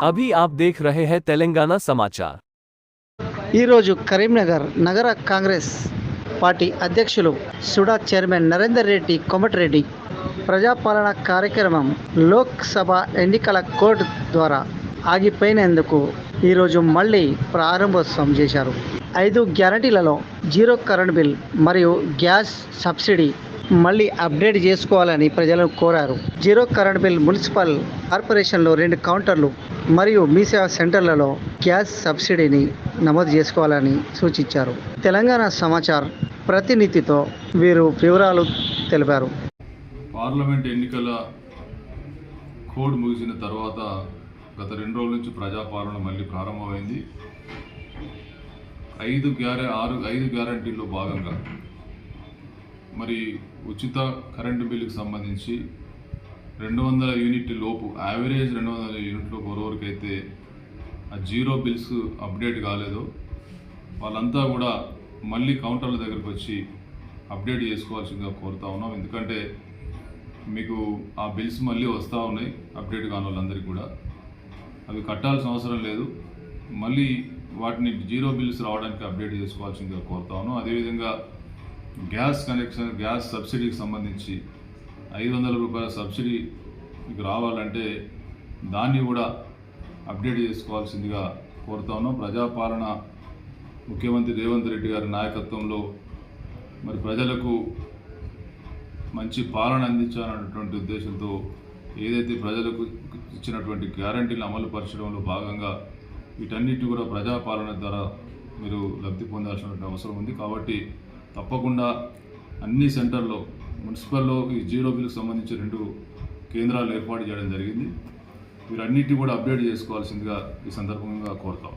अभी आप देख रहे हैं तेलंगाना समाचार। ఈరోజు కరీంనగర్ నగర కాంగ్రెస్ పార్టీ అధ్యక్షులు సుడా చైర్మన్ నరేందర్ రెడ్డి కోమటిరెడ్డి ప్రజాపాలన కార్యక్రమం లోక్సభ ఎన్నికల కోడ్ ద్వారా ఆగిపోయినందుకు ఈరోజు మళ్ళీ ప్రారంభోత్సవం చేశారు. 5 గ్యారంటీలలో జీరో కరెంట్ బిల్ మరియు గ్యాస్ సబ్సిడీ మళ్ళీ అప్డేట్ చేసుకోవాలని ప్రజలను కోరారు. జీరో కరెంట్ బిల్ మున్సిపల్ కార్పొరేషన్లో 2 కౌంటర్లు మరియు మీ సేవా సెంటర్లలో గ్యాస్ సబ్సిడీని నమోదు చేసుకోవాలని సూచించారు. తెలంగాణ సమాచార్ ప్రతినిధితో వీరు వివరాలు తెలిపారు. పార్లమెంట్ ఎన్నికల కోడ్ ముగిసిన తర్వాత గత 2 రోజుల నుంచి ప్రజాపాలన మళ్ళీ ప్రారంభమైంది. 5 గ్యారంటీల్లో భాగంగా మరి ఉచిత కరెంటు బిల్లుకి సంబంధించి 200 యూనిట్ లోపు యావరేజ్ 200 యూనిట్లు ఎవరికైతే ఆ జీరో బిల్స్ అప్డేట్ కాలేదో వాళ్ళంతా కూడా మళ్ళీ కౌంటర్ల దగ్గరకు వచ్చి అప్డేట్ చేసుకోవాల్సిందిగా కోరుతా ఉన్నాం. ఎందుకంటే మీకు ఆ బిల్స్ మళ్ళీ వస్తూ ఉన్నాయి అప్డేట్ కాని వాళ్ళందరికీ కూడా. అవి కట్టాల్సిన అవసరం లేదు, మళ్ళీ వాటిని జీరో బిల్స్ రావడానికి అప్డేట్ చేసుకోవాల్సిందిగా కోరుతా ఉన్నాం. అదేవిధంగా గ్యాస్ కనెక్షన్, గ్యాస్ సబ్సిడీకి సంబంధించి 500 రూపాయల సబ్సిడీ మీకు రావాలంటే దాన్ని కూడా అప్డేట్ చేసుకోవాల్సిందిగా కోరుతా ఉన్నాం. ప్రజాపాలన ముఖ్యమంత్రి రేవంత్ రెడ్డి గారి నాయకత్వంలో మరి ప్రజలకు మంచి పాలన అందించాలన్నటువంటి ఉద్దేశంతో ఏదైతే ప్రజలకు ఇచ్చినటువంటి గ్యారంటీలు అమలు పరచడంలో భాగంగా వీటన్నిటి కూడా ప్రజాపాలన ద్వారా మీరు లబ్ధి పొందాల్సినటువంటి అవసరం ఉంది. కాబట్టి తప్పకుండా అన్ని సెంటర్లో మున్సిపల్లో ఈ జీరో బిల్కి సంబంధించి 2 కేంద్రాలు ఏర్పాటు చేయడం జరిగింది. వీరన్నిటి కూడా అప్డేట్ చేసుకోవాల్సిందిగా ఈ సందర్భంగా కోరుతాం.